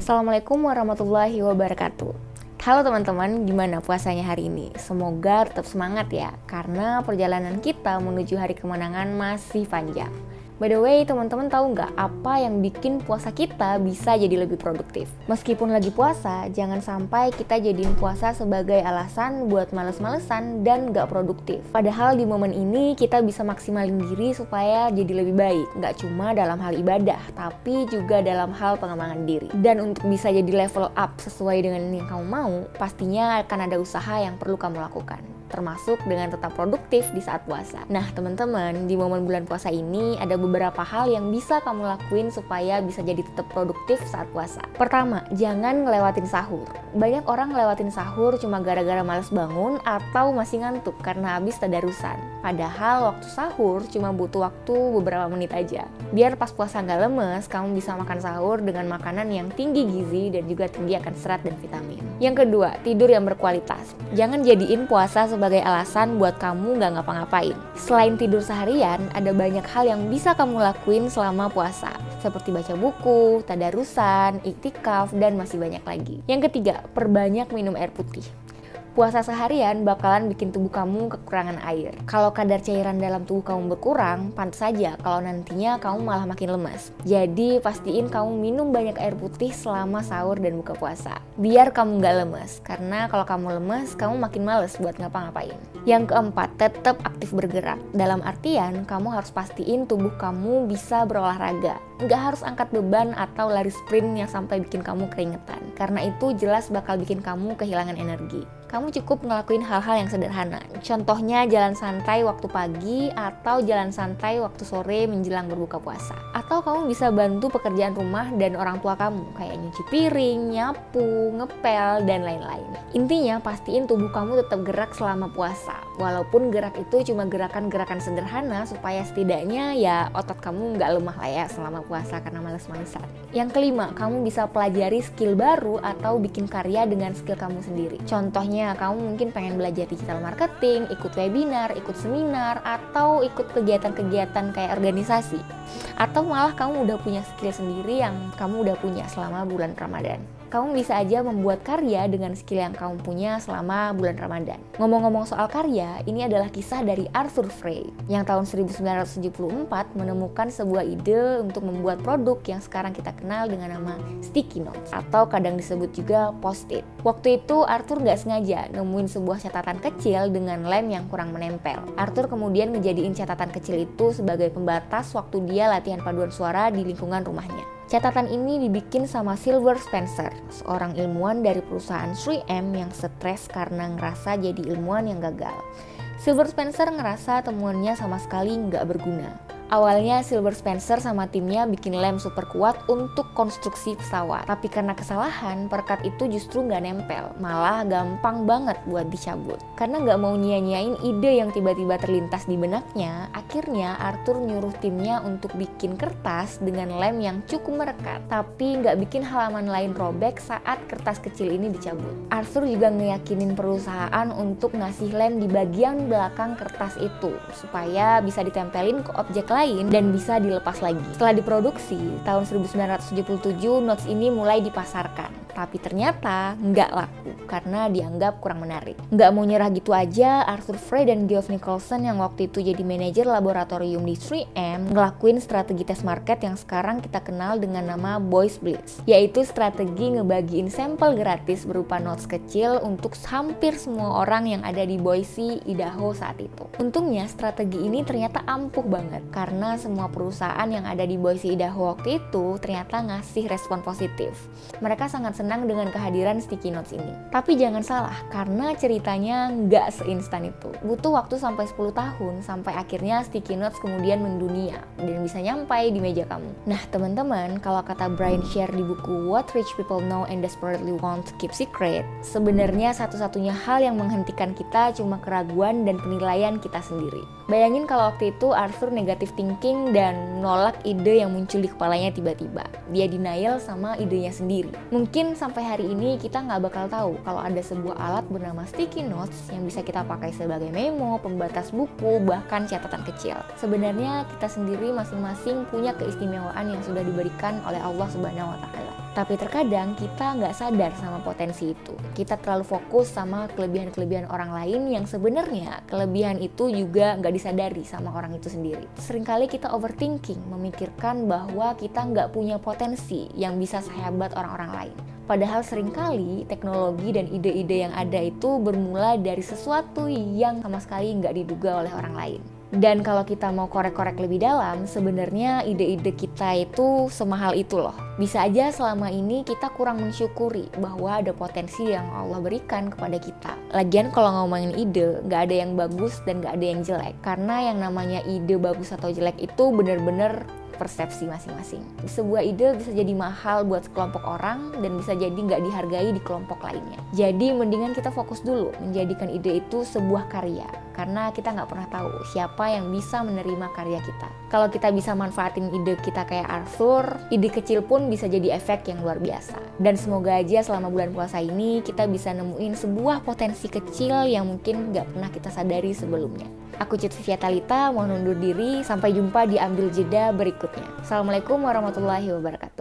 Assalamualaikum warahmatullahi wabarakatuh. Halo teman-teman, gimana puasanya hari ini? Semoga tetap semangat ya, karena perjalanan kita menuju hari kemenangan masih panjang. By the way, teman-teman tahu nggak apa yang bikin puasa kita bisa jadi lebih produktif? Meskipun lagi puasa, jangan sampai kita jadiin puasa sebagai alasan buat males-malesan dan nggak produktif. Padahal di momen ini kita bisa maksimalin diri supaya jadi lebih baik. Nggak cuma dalam hal ibadah, tapi juga dalam hal pengembangan diri. Dan untuk bisa jadi level up sesuai dengan yang kamu mau, pastinya akan ada usaha yang perlu kamu lakukan, termasuk dengan tetap produktif di saat puasa. Nah teman-teman, di momen bulan puasa ini ada beberapa hal yang bisa kamu lakuin supaya bisa jadi tetap produktif saat puasa. Pertama, jangan ngelewatin sahur. Banyak orang ngelewatin sahur cuma gara-gara malas bangun atau masih ngantuk karena habis tadarusan. Padahal waktu sahur cuma butuh waktu beberapa menit aja. Biar pas puasa nggak lemes, kamu bisa makan sahur dengan makanan yang tinggi gizi dan juga tinggi akan serat dan vitamin. Yang kedua, tidur yang berkualitas. Jangan jadiin puasa sebagai alasan buat kamu nggak ngapa-ngapain. Selain tidur seharian, ada banyak hal yang bisa kamu lakuin selama puasa, seperti baca buku, tadarusan, iktikaf, dan masih banyak lagi. Yang ketiga, perbanyak minum air putih. Puasa seharian bakalan bikin tubuh kamu kekurangan air. Kalau kadar cairan dalam tubuh kamu berkurang, pantas saja kalau nantinya kamu malah makin lemas. Jadi pastiin kamu minum banyak air putih selama sahur dan buka puasa, biar kamu nggak lemas. Karena kalau kamu lemas, kamu makin males buat ngapa-ngapain. Yang keempat, tetap aktif bergerak. Dalam artian, kamu harus pastiin tubuh kamu bisa berolahraga. Nggak harus angkat beban atau lari sprint yang sampai bikin kamu keringetan. Karena itu jelas bakal bikin kamu kehilangan energi. Kamu cukup ngelakuin hal-hal yang sederhana. Contohnya jalan santai waktu pagi atau jalan santai waktu sore menjelang berbuka puasa. Atau kamu bisa bantu pekerjaan rumah dan orang tua kamu, kayak nyuci piring, nyapu, ngepel, dan lain-lain. Intinya pastiin tubuh kamu tetap gerak selama puasa. Walaupun gerak itu cuma gerakan-gerakan sederhana supaya setidaknya ya otot kamu nggak lemah lah ya selama puasa karena males-malesan. Yang kelima, kamu bisa pelajari skill baru atau bikin karya dengan skill kamu sendiri. Contohnya, kamu mungkin pengen belajar digital marketing, ikut webinar, ikut seminar, atau ikut kegiatan-kegiatan kayak organisasi. Atau malah kamu udah punya skill sendiri yang kamu udah punya selama bulan Ramadan. Kamu bisa aja membuat karya dengan skill yang kamu punya selama bulan Ramadan. Ngomong-ngomong soal karya, ini adalah kisah dari Arthur Frey yang tahun 1974 menemukan sebuah ide untuk membuat produk yang sekarang kita kenal dengan nama sticky notes atau kadang disebut juga post-it. Waktu itu Arthur nggak sengaja nemuin sebuah catatan kecil dengan lem yang kurang menempel. Arthur kemudian ngejadiin catatan kecil itu sebagai pembatas waktu dia latihan paduan suara di lingkungan rumahnya. Catatan ini dibikin sama Silver Spencer, seorang ilmuwan dari perusahaan 3M yang stres karena ngerasa jadi ilmuwan yang gagal. Silver Spencer ngerasa temuannya sama sekali nggak berguna. Awalnya Silver Spencer sama timnya bikin lem super kuat untuk konstruksi pesawat. Tapi karena kesalahan, perekat itu justru nggak nempel, malah gampang banget buat dicabut. Karena nggak mau nyia-nyiain ide yang tiba-tiba terlintas di benaknya, akhirnya Arthur nyuruh timnya untuk bikin kertas dengan lem yang cukup merekat, tapi nggak bikin halaman lain robek saat kertas kecil ini dicabut. Arthur juga ngeyakinin perusahaan untuk ngasih lem di bagian belakang kertas itu, supaya bisa ditempelin ke objek lain dan bisa dilepas lagi. Setelah diproduksi, tahun 1977 notes ini mulai dipasarkan. Tapi ternyata nggak laku karena dianggap kurang menarik. Nggak mau nyerah gitu aja, Arthur Frey dan Geoff Nicholson yang waktu itu jadi manajer laboratorium di 3M ngelakuin strategi tes market yang sekarang kita kenal dengan nama Boys Blitz, yaitu strategi ngebagiin sampel gratis berupa notes kecil untuk hampir semua orang yang ada di Boise, Idaho saat itu. Untungnya strategi ini ternyata ampuh banget karena semua perusahaan yang ada di Boise, Idaho waktu itu ternyata ngasih respon positif. Mereka sangat senang dengan kehadiran sticky notes ini. Tapi jangan salah, karena ceritanya nggak seinstan itu. Butuh waktu sampai 10 tahun sampai akhirnya sticky notes kemudian mendunia dan bisa nyampai di meja kamu. Nah teman-teman, kalau kata Brian Share di buku What Rich People Know and Desperately Want to Keep Secret, sebenarnya satu-satunya hal yang menghentikan kita cuma keraguan dan penilaian kita sendiri. Bayangin kalau waktu itu Arthur negative thinking dan nolak ide yang muncul di kepalanya tiba-tiba. Dia denial sama idenya sendiri. Mungkin sampai hari ini kita nggak bakal tahu kalau ada sebuah alat bernama sticky notes yang bisa kita pakai sebagai memo, pembatas buku, bahkan catatan kecil. Sebenarnya kita sendiri masing-masing punya keistimewaan yang sudah diberikan oleh Allah Subhanahu wa Ta'ala. Tapi terkadang kita nggak sadar sama potensi itu. Kita terlalu fokus sama kelebihan-kelebihan orang lain yang sebenarnya kelebihan itu juga nggak disadari sama orang itu sendiri. Seringkali kita overthinking, memikirkan bahwa kita nggak punya potensi yang bisa sehebat orang-orang lain. Padahal seringkali teknologi dan ide-ide yang ada itu bermula dari sesuatu yang sama sekali nggak diduga oleh orang lain. Dan kalau kita mau korek-korek lebih dalam, sebenarnya ide-ide kita itu semahal itu loh. Bisa aja selama ini kita kurang mensyukuri bahwa ada potensi yang Allah berikan kepada kita. Lagian kalau ngomongin ide, nggak ada yang bagus dan nggak ada yang jelek. Karena yang namanya ide bagus atau jelek itu bener-bener persepsi masing-masing. Sebuah ide bisa jadi mahal buat sekelompok orang dan bisa jadi nggak dihargai di kelompok lainnya. Jadi mendingan kita fokus dulu menjadikan ide itu sebuah karya, karena kita nggak pernah tahu siapa yang bisa menerima karya kita. Kalau kita bisa manfaatin ide kita kayak Arthur, ide kecil pun bisa jadi efek yang luar biasa. Dan semoga aja selama bulan puasa ini kita bisa nemuin sebuah potensi kecil yang mungkin nggak pernah kita sadari sebelumnya. Aku Cit Talita, mohon undur diri. Sampai jumpa di Ambil Jeda berikutnya. Assalamualaikum warahmatullahi wabarakatuh.